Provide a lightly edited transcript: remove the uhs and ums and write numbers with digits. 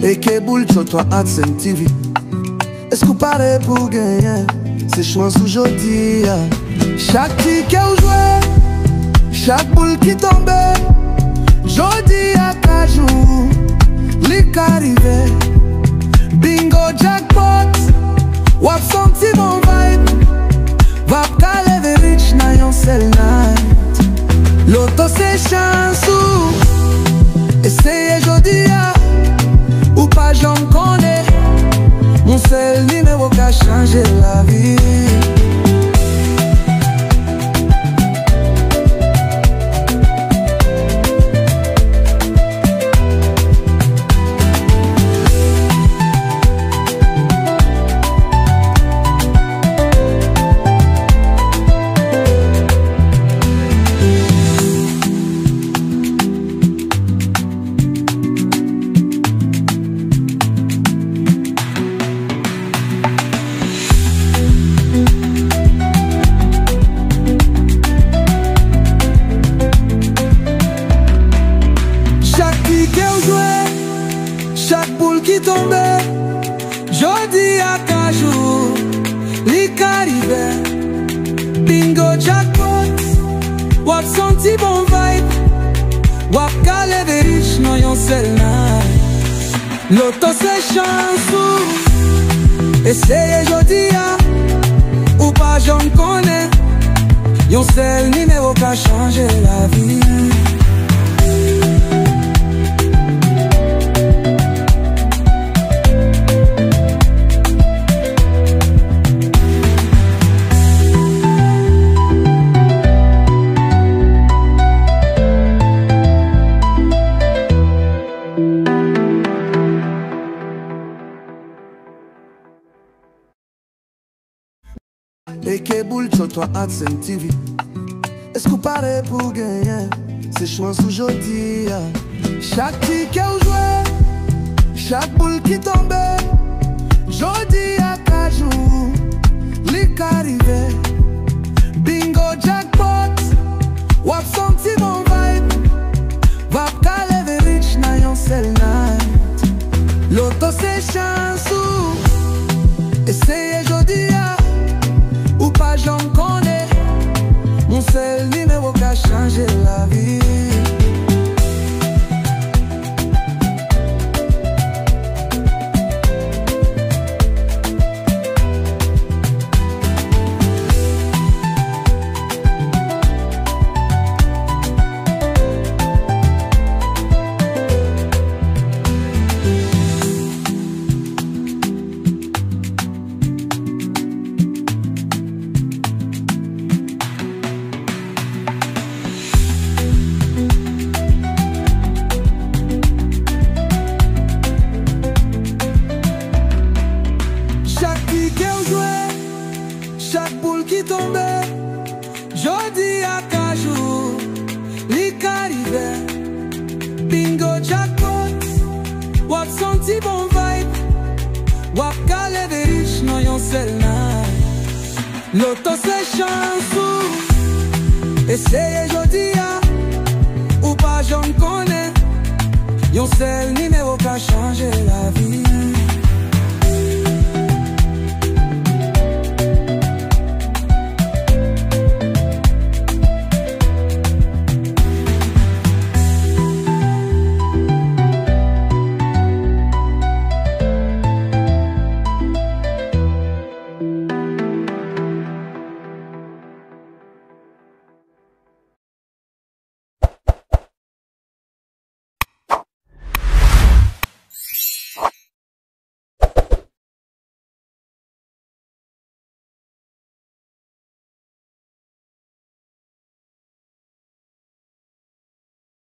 Et que boule toi Adsen TV. Est-ce qu'on paraît pour gagner? C'est chance aujourd'hui. Chaque ticket ou joué, chaque boule qui tombe, jodi à cajou, lik arrivé. Bingo jackpot, wap senti mon vibe. Wap ka leve rich na yon sel night. Loto c'est chance ou essayez jodi à ou pas j'en connais. Mon seul numéro qui a changé la vie. Chaque boule qui tombait, jodi à cajou, lik arrivé. Bingo jackpot, wap senti bon vibe. Wap ka leve rich non yon sel night. Loto c'est chance ou essayez jodi à ou pas j'en connais. Yon sel numéro qui a changé la vie. Et que boule toi Adsen TV. Est-ce qu'on paraît pour gagner? C'est chance aujourd'hui. Chaque ticket ou joué, chaque boule qui tombe, jodi à cajou, lik arrivé. Bingo jackpot, wap senti mon vibe. Wap ka leve rich na yon sel night. Loto c'est chance ou essayez jodi à ou pas j'en connais. Mon seul numéro qui a changé la vie. Chaque boule qui tombait, jodi à cajou, lik arrivé. Bingo jackpot, wap senti bon vibe. Wap ka leve rich non yon sel night. Loto c'est chance ou essayez jodi à ou pas j'en connais. Yon sel numéro qui a changé la vie.